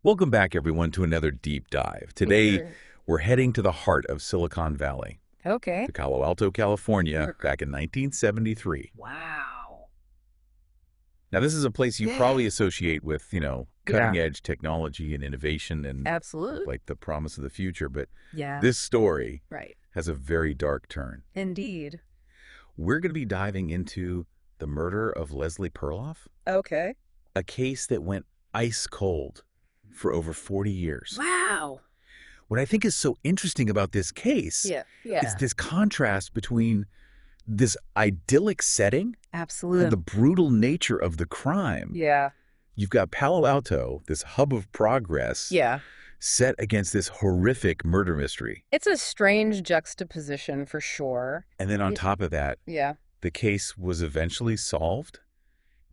Welcome back, everyone, to another deep dive. Today, we're heading to the heart of Silicon Valley, Okay. to Palo Alto, California, back in 1973. Wow. Now, this is a place you probably associate with, cutting-edge technology and innovation and Absolutely. like the promise of the future. But Yeah. this story Right. has a very dark turn. Indeed. We're going to be diving into the murder of Leslie Perloff, Okay. a case that went ice cold for over 40 years. Wow. What I think is so interesting about this case is this contrast between this idyllic setting Absolutely. and the brutal nature of the crime. Yeah. You've got Palo Alto, this hub of progress, Yeah. set against this horrific murder mystery. It's a strange juxtaposition for sure. And then on top of that, Yeah. the case was eventually solved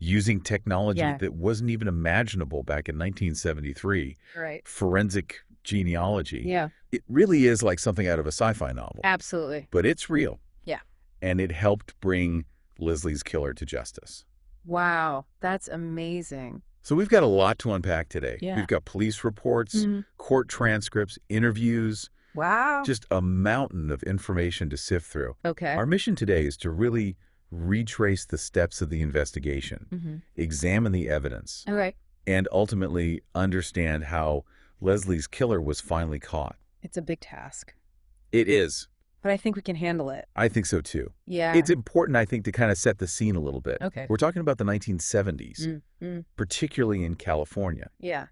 using technology that wasn't even imaginable back in 1973. Right. Forensic genealogy. Yeah. It really is like something out of a sci-fi novel. Absolutely. But it's real. Yeah. And it helped bring Leslie's killer to justice. Wow. That's amazing. So we've got a lot to unpack today. Yeah. We've got police reports, court transcripts, interviews, Wow. just a mountain of information to sift through. Okay. Our mission today is to really retrace the steps of the investigation, examine the evidence, Okay. and ultimately understand how Leslie's killer was finally caught. It's a big task, It is. but I think we can handle it. I think so too. Yeah. It's important, I think, to kind of set the scene a little bit. Okay. We're talking about the 1970s, particularly in California. Yeah.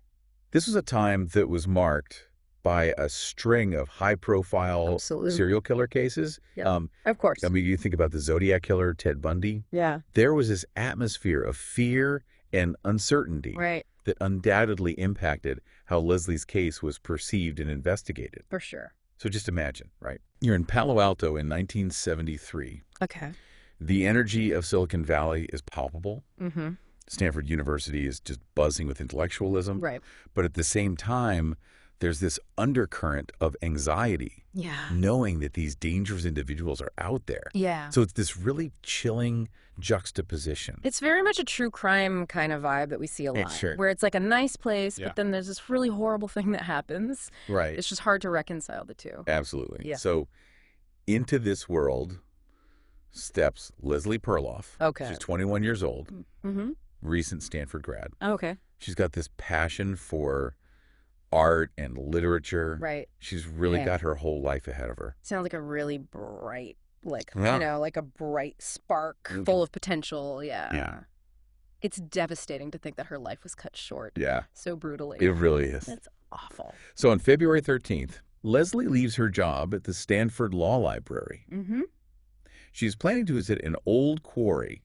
This was a time that was marked by a string of high-profile Absolutely. serial killer cases. Yep. Of course. I mean, you think about the Zodiac killer, Ted Bundy. Yeah. There was this atmosphere of fear and uncertainty Right. that undoubtedly impacted how Leslie's case was perceived and investigated. For sure. So just imagine, right? You're in Palo Alto in 1973. Okay. The energy of Silicon Valley is palpable. Mm-hmm. Stanford University is just buzzing with intellectualism. Right. But at the same time, there's this undercurrent of anxiety, Yeah. knowing that these dangerous individuals are out there. Yeah. So it's this really chilling juxtaposition. It's very much a true crime kind of vibe that we see a lot, Sure. where it's like a nice place, Yeah. but then there's this really horrible thing that happens. Right. It's just hard to reconcile the two. Absolutely. Yeah. So into this world steps Leslie Perloff. Okay. She's 21 years old, Mm-hmm. recent Stanford grad. Okay. She's got this passion for art and literature. Right. She's really Yeah. got her whole life ahead of her. Sounds like a really bright, like, Yeah. like a bright spark full of potential. Yeah. Yeah. It's devastating to think that her life was cut short Yeah, so brutally. it really is. That's awful. So on February 13th, Leslie leaves her job at the Stanford Law Library. Mm-hmm. She's planning to visit an old quarry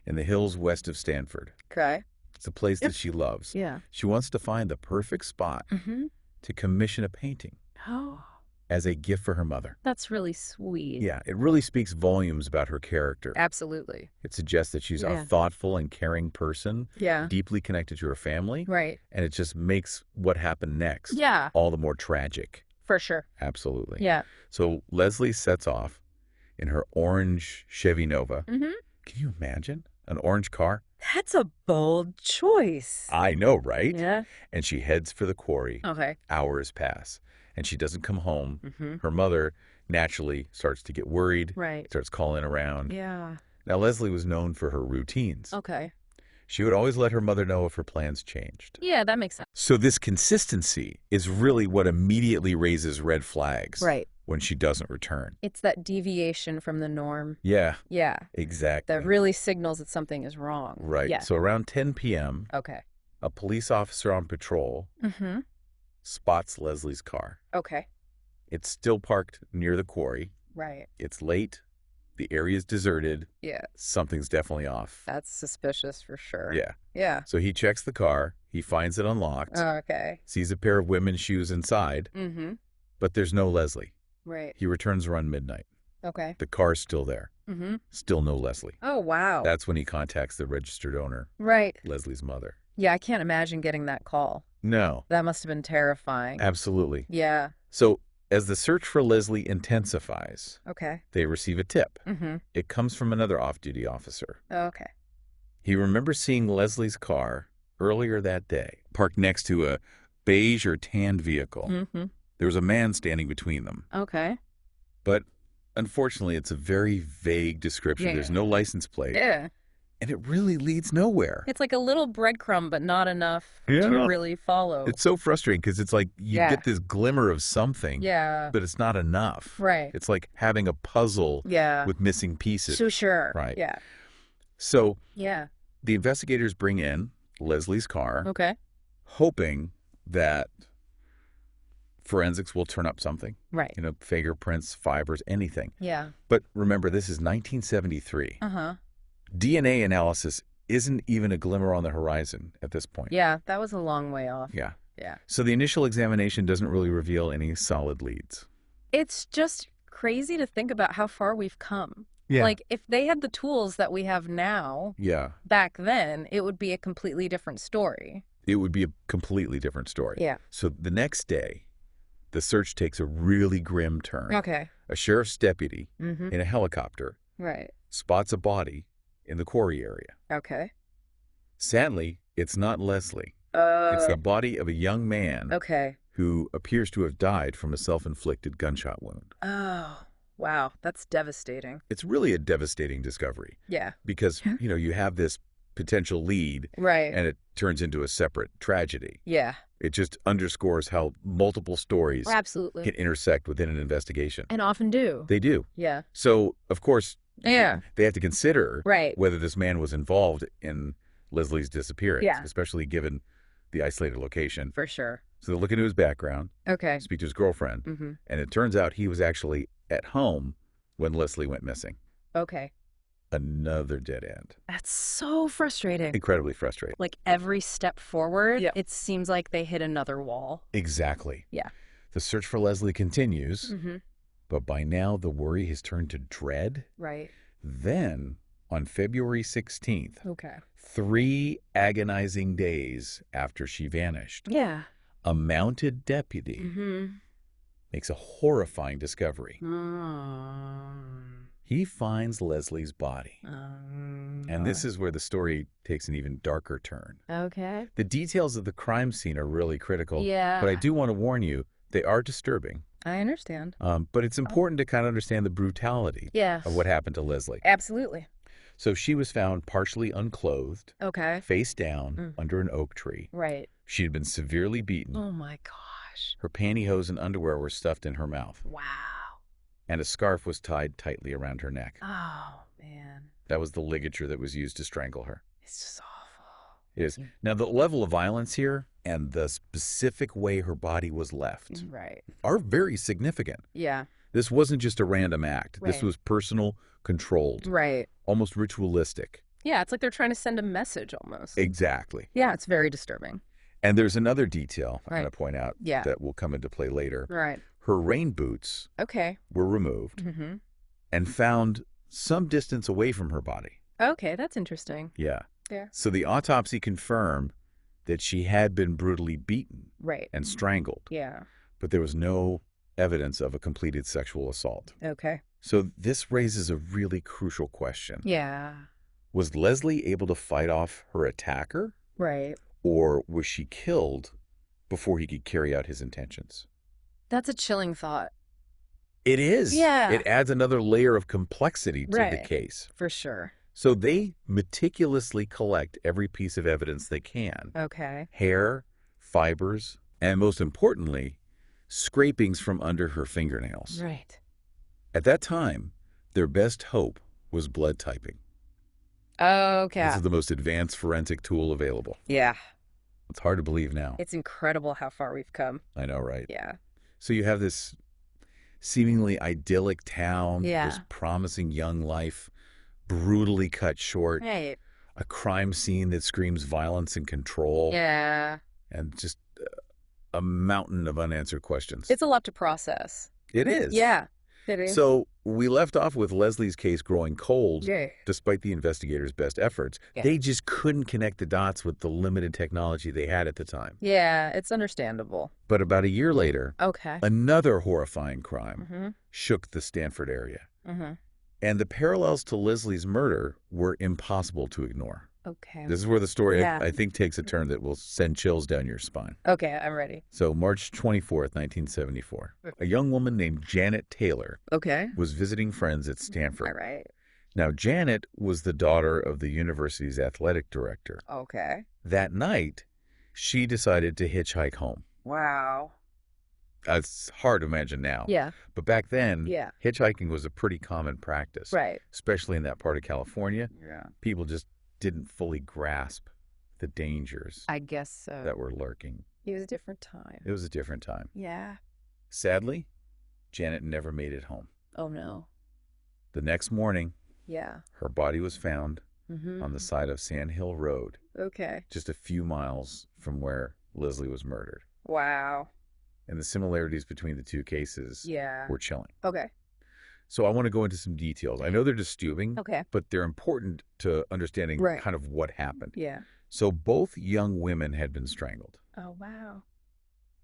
in the hills west of Stanford. Okay. It's a place that she loves. Yeah. She wants to find the perfect spot Mm-hmm. to commission a painting Oh, as a gift for her mother. that's really sweet. Yeah, it really speaks volumes about her character. Absolutely. It suggests that she's Yeah. a thoughtful and caring person, Yeah. deeply connected to her family, Right. and it just makes what happened next Yeah. all the more tragic. For sure. Absolutely. Yeah. So Leslie sets off in her orange Chevy Nova. Mm-hmm. Can you imagine an orange car? That's a bold choice. I know, right? Yeah. And she heads for the quarry. Okay. Hours pass, and she doesn't come home. Mm-hmm. Her mother naturally starts to get worried, Right. starts calling around. Yeah. Now, Leslie was known for her routines. Okay. She would always let her mother know if her plans changed. Yeah, that makes sense. So this consistency is really what immediately raises red flags Right. when she doesn't return. It's that deviation from the norm. Yeah, Yeah. exactly. That really signals that something is wrong. Right. Yeah. So around 10 p.m., Okay. a police officer on patrol Mm-hmm. spots Leslie's car. Okay. It's still parked near the quarry. Right. It's late. The area's deserted. Yeah. Something's definitely off. That's suspicious for sure. Yeah. Yeah. So he checks the car. He finds it unlocked. Okay. Sees a pair of women's shoes inside, Mm-hmm. but there's no Leslie. Right. He returns around midnight. Okay. The car's still there. Mm-hmm. Still no Leslie. Oh, wow. That's when he contacts the registered owner, Right. Leslie's mother. Yeah, I can't imagine getting that call. No, That must have been terrifying. absolutely. Yeah. So as the search for Leslie intensifies, Okay. they receive a tip. Mm-hmm. It comes from another off-duty officer. Okay. He remembers seeing Leslie's car earlier that day, parked next to beige or tanned vehicle. Mm-hmm. There was a man standing between them. Okay. But unfortunately, it's a very vague description. Yeah. There's no license plate. Yeah. And it really leads nowhere. It's like a little breadcrumb, but not enough to really follow. It's so frustrating because it's like you get this glimmer of something, but it's not enough. Right. It's like having a puzzle with missing pieces. So sure. Right. Yeah. So the investigators bring in Leslie's car, hoping that forensics will turn up something. Right. You know, fingerprints, fibers, anything. Yeah. But remember, this is 1973. Uh-huh. DNA analysis isn't even a glimmer on the horizon at this point. Yeah, that was a long way off. Yeah. Yeah. So the initial examination doesn't really reveal any solid leads. It's just crazy to think about how far we've come. Yeah. Like, if they had the tools that we have now, back then, it would be a completely different story. It would be a completely different story. Yeah. So the next day, the search takes a really grim turn. Okay. A sheriff's deputy in a helicopter spots a body in the quarry area. Okay. Sadly, it's not Leslie. It's the body of a young man who appears to have died from a self-inflicted gunshot wound. Oh, wow. That's devastating. It's really a devastating discovery. Yeah. Because, you know, you have this potential lead and it turns into a separate tragedy. Yeah. It just underscores how multiple stories absolutely can intersect within an investigation. And often do. They do. Yeah. So, of course, they have to consider whether this man was involved in Leslie's disappearance, especially given the isolated location. For sure. So they look into his background, speak to his girlfriend, and it turns out he was actually at home when Leslie went missing. Okay. Another dead end. That's so frustrating. Incredibly frustrating. Like every step forward, it seems like they hit another wall. Exactly. Yeah. The search for Leslie continues, but by now the worry has turned to dread. Right. Then, on February 16th, 3 agonizing days after she vanished, a mounted deputy makes a horrifying discovery. He finds Leslie's body. And this is where the story takes an even darker turn. Okay. The details of the crime scene are really critical. Yeah. But I do want to warn you, they are disturbing. I understand. But it's important to kind of understand the brutality of what happened to Leslie. Absolutely. So she was found partially unclothed, face down, under an oak tree. Right. She had been severely beaten. Oh, my gosh. Her pantyhose and underwear were stuffed in her mouth. Wow. And a scarf was tied tightly around her neck. Oh, man. That was the ligature that was used to strangle her. It's just awful. It is. Now, the level of violence here and the specific way her body was left are very significant. Yeah. This wasn't just a random act. Right. This was personal, controlled, almost ritualistic. Yeah, it's like they're trying to send a message almost. Exactly. Yeah, it's very disturbing. And there's another detail I'm going to point out that will come into play later. Right. Her rain boots were removed and found some distance away from her body. Okay, that's interesting. Yeah. Yeah. So the autopsy confirmed that she had been brutally beaten and strangled. Yeah. But there was no evidence of a completed sexual assault. Okay. So this raises a really crucial question. Yeah. Was Leslie able to fight off her attacker? Right. Or was she killed before he could carry out his intentions? That's a chilling thought. It is. Yeah. It adds another layer of complexity to the case. For sure. So they meticulously collect every piece of evidence they can. Okay. Hair, fibers, and most importantly, scrapings from under her fingernails. Right. At that time, their best hope was blood typing. Okay. This is the most advanced forensic tool available. Yeah. It's hard to believe now. It's incredible how far we've come. I know, right? Yeah. So you have this seemingly idyllic town, Yeah. this promising young life, brutally cut short, Right. a crime scene that screams violence and control, Yeah. and just a mountain of unanswered questions. It's a lot to process. It is. Yeah. It is. So we left off with Leslie's case growing cold, Yeah. despite the investigators' best efforts. Yeah. They just couldn't connect the dots with the limited technology they had at the time. Yeah, it's understandable. But about a year later, Okay. another horrifying crime shook the Stanford area. And the parallels to Leslie's murder were impossible to ignore. Okay. This is where the story, I think, takes a turn that will send chills down your spine. Okay, I'm ready. So March 24th, 1974, a young woman named Janet Taylor was visiting friends at Stanford. All right. Now, Janet was the daughter of the university's athletic director. Okay. That night, she decided to hitchhike home. Wow. It's hard to imagine now. Yeah. But back then, hitchhiking was a pretty common practice. Right. Especially in that part of California. Yeah. People just didn't fully grasp the dangers, I guess so, that were lurking. It was a different time. It was a different time. Yeah. Sadly, Janet never made it home. Oh, no. The next morning, her body was found on the side of Sand Hill Road. Okay. Just a few miles from where Leslie was murdered. Wow. And the similarities between the two cases were chilling. Okay. So I want to go into some details. I know they're disturbing, but they're important to understanding kind of what happened. Yeah. So both young women had been strangled. Oh, wow.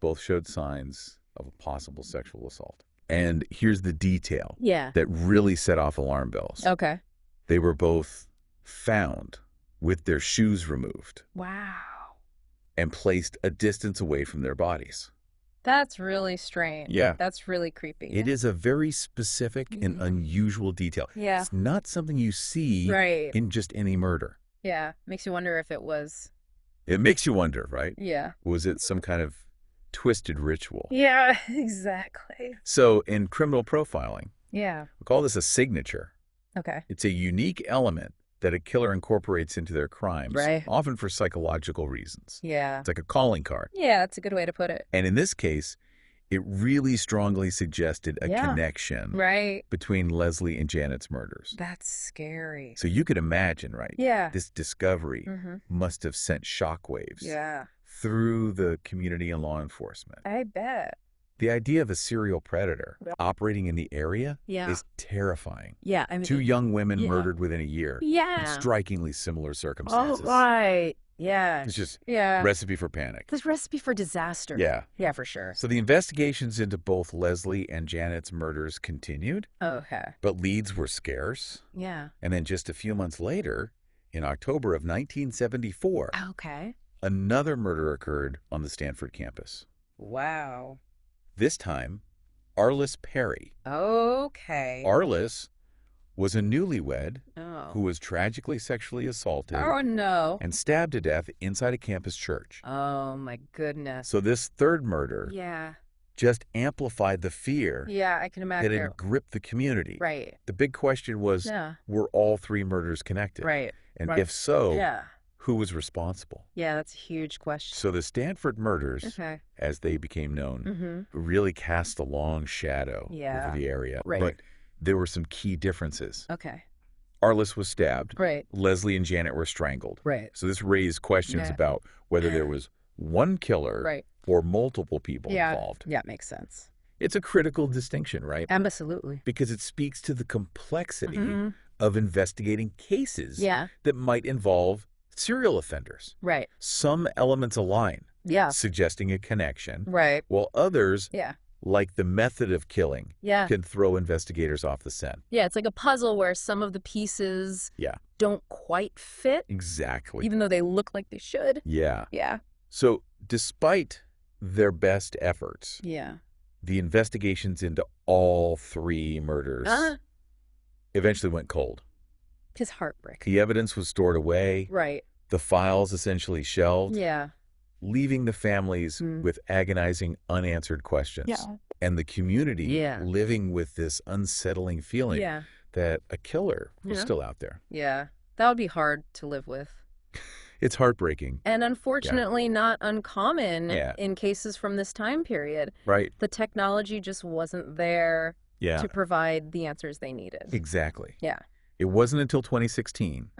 Both showed signs of a possible sexual assault. And here's the detail that really set off alarm bells. Okay. They were both found with their shoes removed. Wow. And placed a distance away from their bodies. That's really strange. Yeah. That's really creepy. It is a very specific and unusual detail. Yeah. It's not something you see in just any murder. Yeah. Makes you wonder if it was. It makes you wonder, right? Yeah. Was it some kind of twisted ritual? Yeah, exactly. So in criminal profiling, we call this a signature. Okay. It's a unique element that a killer incorporates into their crimes, often for psychological reasons. Yeah. It's like a calling card. Yeah, that's a good way to put it. And in this case, it really strongly suggested a connection between Leslie and Janet's murders. That's scary. So you could imagine, right? Yeah. This discovery must have sent shockwaves through the community and law enforcement. I bet. The idea of a serial predator operating in the area is terrifying. Yeah. I mean, 2 young women murdered within a year. Yeah. In strikingly similar circumstances. Oh, right. Yeah. It's just recipe for panic. This recipe for disaster. Yeah. Yeah, for sure. So the investigations into both Leslie and Janet's murders continued. Okay. But leads were scarce. Yeah. And then just a few months later, in October of 1974, another murder occurred on the Stanford campus. Wow. This time, Arliss Perry. Okay. Arliss was a newlywed who was tragically sexually assaulted and stabbed to death inside a campus church. Oh, my goodness. So this third murder just amplified the fear I can imagine. that had gripped the community. Right. The big question was, were all 3 murders connected? Right. And if so, who was responsible? Yeah, that's a huge question. So the Stanford murders, as they became known, really cast a long shadow over the area. Right. But there were some key differences. Okay. Arliss was stabbed. Right. Leslie and Janet were strangled. Right. So this raised questions about whether there was one killer or multiple people involved. Yeah, makes sense. It's a critical distinction, right? Absolutely. Because it speaks to the complexity of investigating cases that might involve serial offenders. Right. Some elements align, suggesting a connection. Right. While others, like the method of killing, can throw investigators off the scent. Yeah, it's like a puzzle where some of the pieces don't quite fit. Exactly. Even though they look like they should. Yeah. Yeah. So despite their best efforts, the investigations into all 3 murders eventually went cold. His heartbreak. The evidence was stored away. Right. The files essentially shelved. Yeah. Leaving the families with agonizing unanswered questions. Yeah. And the community living with this unsettling feeling that a killer was still out there. Yeah. That would be hard to live with. It's heartbreaking. And unfortunately not uncommon in cases from this time period. Right. The technology just wasn't there to provide the answers they needed. Exactly. Yeah. It wasn't until 2016,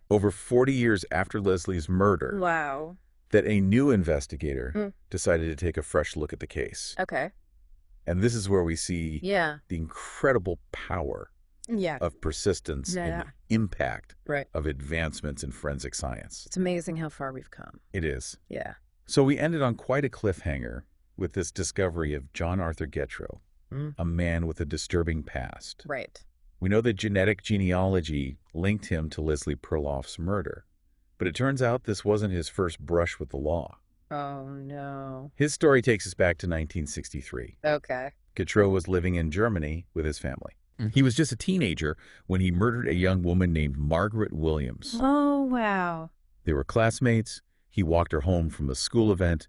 over 40 years after Leslie's murder, that a new investigator decided to take a fresh look at the case. Okay. And this is where we see the incredible power of persistence and impact of advancements in forensic science. It's amazing how far we've come. It is. Yeah. So we ended on quite a cliffhanger with this discovery of John Arthur Getro, a man with a disturbing past. Right. We know that genetic genealogy linked him to Leslie Perloff's murder. But it turns out this wasn't his first brush with the law. Oh, no. His story takes us back to 1963. Okay. Gautreaux was living in Germany with his family. He was just a teenager when he murdered a young woman named Margaret Williams. Oh, wow. They were classmates. He walked her home from a school event,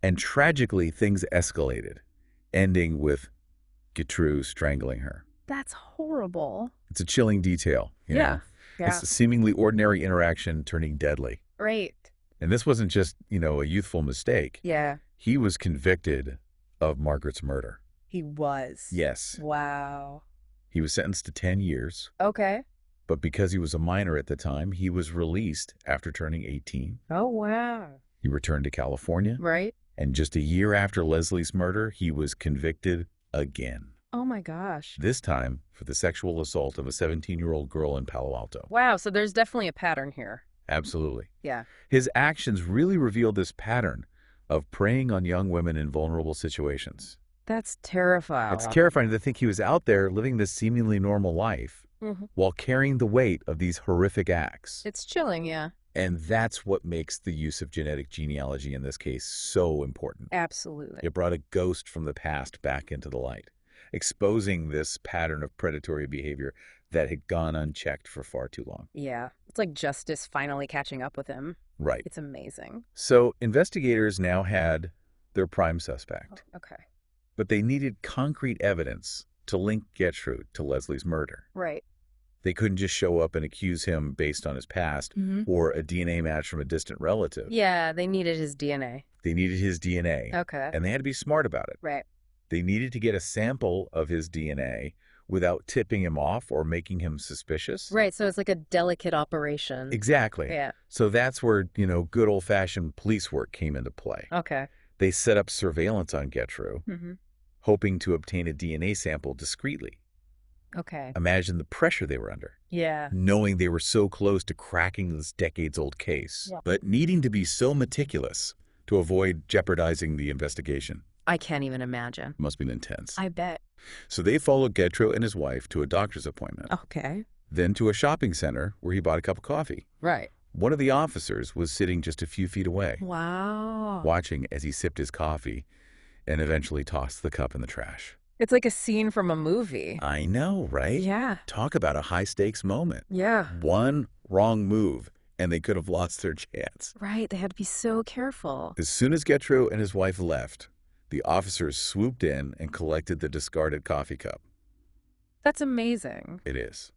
and tragically, things escalated, ending with Gautreaux strangling her. That's horrible. It's a chilling detail. You know? It's a seemingly ordinary interaction turning deadly. Right. And this wasn't just, a youthful mistake. Yeah. He was convicted of Margaret's murder. He was? Yes. Wow. He was sentenced to 10 years. Okay. But because he was a minor at the time, he was released after turning 18. Oh, wow. He returned to California. Right. And just a year after Leslie's murder, he was convicted again. Oh, my gosh. This time for the sexual assault of a 17-year-old girl in Palo Alto. Wow, so there's definitely a pattern here. Absolutely. Yeah. His actions really revealed this pattern of preying on young women in vulnerable situations. That's terrifying. It's terrifying to think he was out there living this seemingly normal life while carrying the weight of these horrific acts. It's chilling, yeah. And that's what makes the use of genetic genealogy in this case so important. Absolutely. It brought a ghost from the past back into the light, exposing this pattern of predatory behavior that had gone unchecked for far too long. Yeah. It's like justice finally catching up with him. Right. It's amazing. So investigators now had their prime suspect. Oh, okay. But they needed concrete evidence to link Gautreaux to Leslie's murder. Right. They couldn't just show up and accuse him based on his past or a DNA match from a distant relative. Yeah, they needed his DNA. They needed his DNA. Okay. And they had to be smart about it. Right. They needed to get a sample of his DNA without tipping him off or making him suspicious. Right, so it's like a delicate operation. Exactly. Yeah. So that's where, good old-fashioned police work came into play. Okay. They set up surveillance on Gautreaux, hoping to obtain a DNA sample discreetly. Okay. Imagine the pressure they were under. Yeah. Knowing they were so close to cracking this decades-old case, but needing to be so meticulous to avoid jeopardizing the investigation. I can't even imagine. Must have been intense. I bet. So they followed Gautreaux and his wife to a doctor's appointment. Okay. Then to a shopping center where he bought a cup of coffee. Right. One of the officers was sitting just a few feet away. Wow. Watching as he sipped his coffee and eventually tossed the cup in the trash. It's like a scene from a movie. I know, right? Yeah. Talk about a high-stakes moment. Yeah. One wrong move, and they could have lost their chance. Right. They had to be so careful. As soon as Gautreaux and his wife left, the officers swooped in and collected the discarded coffee cup. That's amazing. It is.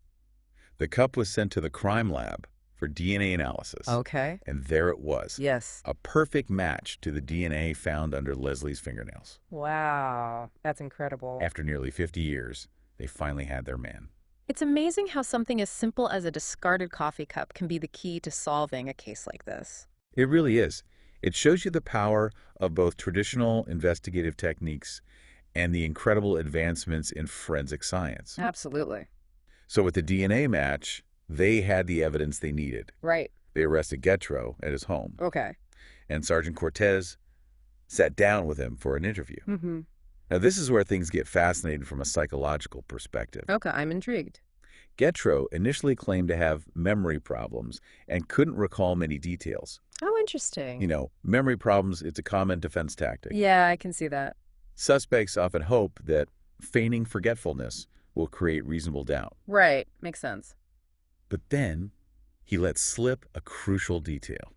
The cup was sent to the crime lab for DNA analysis. Okay. And there it was. Yes. A perfect match to the DNA found under Leslie's fingernails. Wow. That's incredible. After nearly 50 years, they finally had their man. It's amazing how something as simple as a discarded coffee cup can be the key to solving a case like this. It really is. It shows you the power of both traditional investigative techniques and the incredible advancements in forensic science. Absolutely. So with the DNA match, they had the evidence they needed. Right. They arrested Gautreaux at his home. Okay. And Sergeant Cortez sat down with him for an interview. Now, this is where things get fascinating from a psychological perspective. Okay, I'm intrigued. Gautreaux initially claimed to have memory problems and couldn't recall many details. Oh, interesting. Memory problems, it's a common defense tactic. Yeah, I can see that. Suspects often hope that feigning forgetfulness will create reasonable doubt. Right, makes sense. But then he let slip a crucial detail.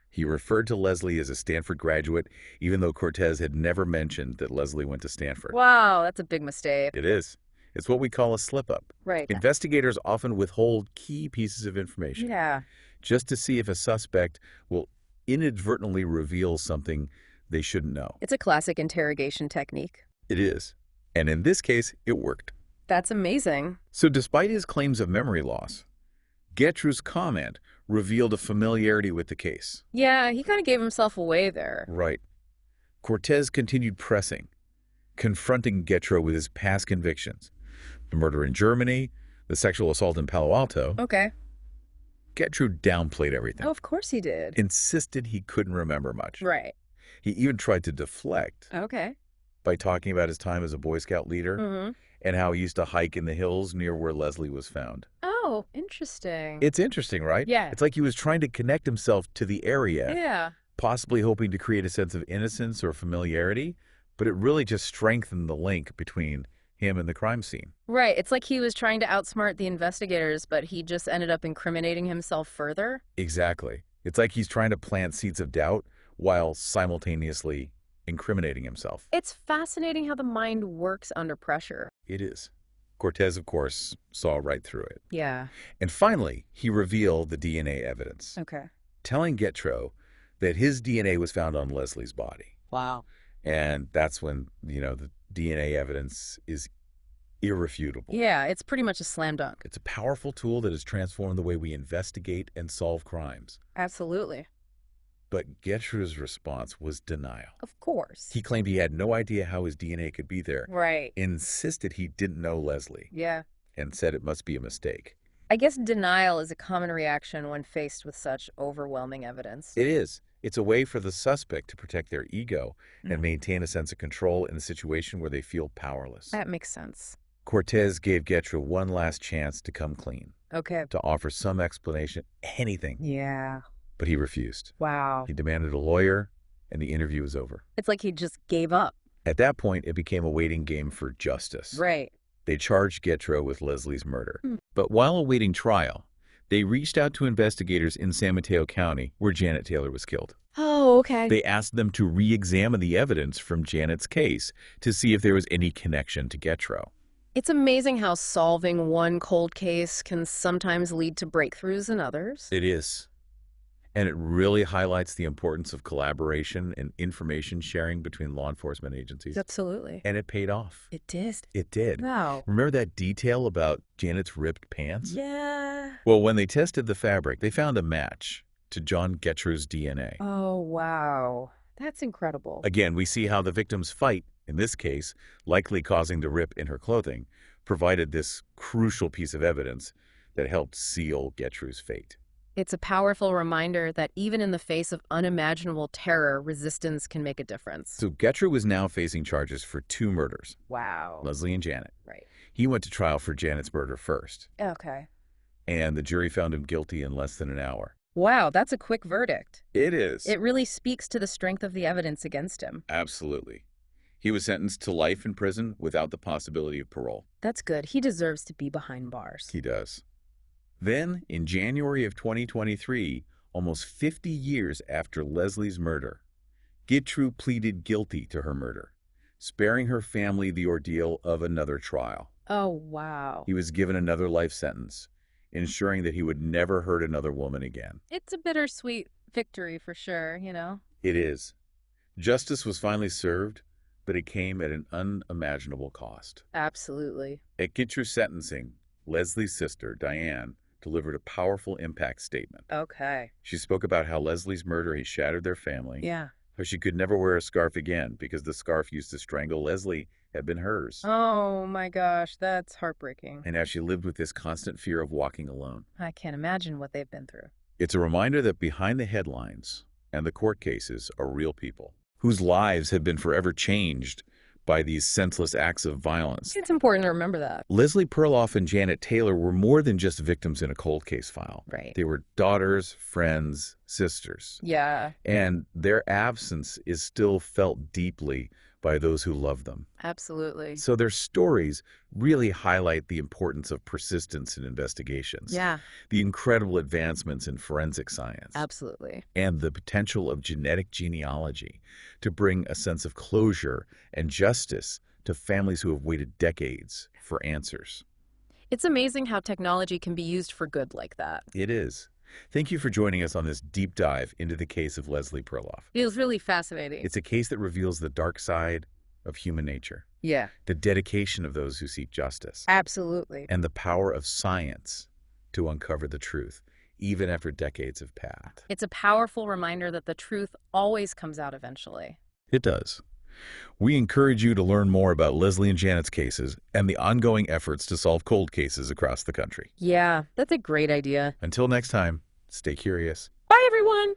He referred to Leslie as a Stanford graduate, even though Cortez had never mentioned that Leslie went to Stanford. Wow, that's a big mistake. It is. It's what we call a slip-up. Right. Investigators often withhold key pieces of information. Yeah. Just to see if a suspect will inadvertently reveal something they shouldn't know. It's a classic interrogation technique. It is. And in this case, it worked. That's amazing. So despite his claims of memory loss, Gautreaux's comment revealed a familiarity with the case. Yeah, he kind of gave himself away there. Right. Cortez continued pressing, confronting Gautreaux with his past convictions. The murder in Germany, the sexual assault in Palo Alto. Okay. Gautreaux downplayed everything. Oh, of course he did. Insisted he couldn't remember much. Right. He even tried to deflect. Okay. By talking about his time as a Boy Scout leader and how he used to hike in the hills near where Leslie was found. Oh, Oh, interesting. It's interesting, right? Yeah. It's like he was trying to connect himself to the area. Yeah. Possibly hoping to create a sense of innocence or familiarity, but it really just strengthened the link between him and the crime scene. Right. It's like he was trying to outsmart the investigators, but he just ended up incriminating himself further. Exactly. It's like he's trying to plant seeds of doubt while simultaneously incriminating himself. It's fascinating how the mind works under pressure. It is. Cortez, of course, saw right through it. Yeah. And finally, he revealed the DNA evidence. Okay. Telling Getro that his DNA was found on Leslie's body. Wow. And that's when, the DNA evidence is irrefutable. Yeah, it's pretty much a slam dunk. It's a powerful tool that has transformed the way we investigate and solve crimes. Absolutely. But Getro's response was denial. Of course. He claimed he had no idea how his DNA could be there. Right. Insisted he didn't know Leslie. Yeah. And said it must be a mistake. I guess denial is a common reaction when faced with such overwhelming evidence. It is. It's a way for the suspect to protect their ego and maintain a sense of control in a situation where they feel powerless. That makes sense. Cortez gave Getro one last chance to come clean. Okay. To offer some explanation, anything. Yeah. But he refused. Wow. He demanded a lawyer, and the interview was over. It's like he just gave up. At that point, it became a waiting game for justice. Right. They charged Getro with Leslie's murder. But while awaiting trial, they reached out to investigators in San Mateo County, where Janet Taylor was killed. Oh, okay. They asked them to re-examine the evidence from Janet's case to see if there was any connection to Getro. It's amazing how solving one cold case can sometimes lead to breakthroughs in others. It is. And it really highlights the importance of collaboration and information sharing between law enforcement agencies. Absolutely. And it paid off. It did. It did. Wow. Remember that detail about Janet's ripped pants? Yeah. Well, when they tested the fabric, they found a match to John Getro's DNA. Oh, wow. That's incredible. Again, we see how the victim's fight, in this case, likely causing the rip in her clothing, provided this crucial piece of evidence that helped seal Getro's fate. It's a powerful reminder that even in the face of unimaginable terror, resistance can make a difference. So Getro was now facing charges for 2 murders. Wow. Leslie and Janet. Right. He went to trial for Janet's murder first. Okay. And the jury found him guilty in less than an hour. Wow, that's a quick verdict. It is. It really speaks to the strength of the evidence against him. Absolutely. He was sentenced to life in prison without the possibility of parole. That's good. He deserves to be behind bars. He does. Then, in January of 2023, almost 50 years after Leslie's murder, Getro pleaded guilty to her murder, sparing her family the ordeal of another trial. Oh, wow. He was given another life sentence, ensuring that he would never hurt another woman again. It's a bittersweet victory for sure, you know? It is. Justice was finally served, but it came at an unimaginable cost. Absolutely. At Getro's sentencing, Leslie's sister, Diane, delivered a powerful impact statement. Okay. She spoke about how Leslie's murder had shattered their family. Yeah. How she could never wear a scarf again because the scarf used to strangle Leslie had been hers. Oh my gosh, that's heartbreaking. And how she lived with this constant fear of walking alone. I can't imagine what they've been through. It's a reminder that behind the headlines and the court cases are real people whose lives have been forever changed by these senseless acts of violence. It's important to remember that. Leslie Perloff and Janet Taylor were more than just victims in a cold case file. Right. They were daughters, friends, sisters. Yeah. And their absence is still felt deeply by those who love them. Absolutely. So their stories really highlight the importance of persistence in investigations. Yeah. The incredible advancements in forensic science. Absolutely. And the potential of genetic genealogy to bring a sense of closure and justice to families who have waited decades for answers. It's amazing how technology can be used for good like that. It is. Thank you for joining us on this deep dive into the case of Leslie Perloff. It was really fascinating. It's a case that reveals the dark side of human nature. Yeah. The dedication of those who seek justice. Absolutely. And the power of science to uncover the truth, even after decades have passed. It's a powerful reminder that the truth always comes out eventually. It does. We encourage you to learn more about Leslie and Janet's cases and the ongoing efforts to solve cold cases across the country. Yeah, that's a great idea. Until next time, stay curious. Bye, everyone!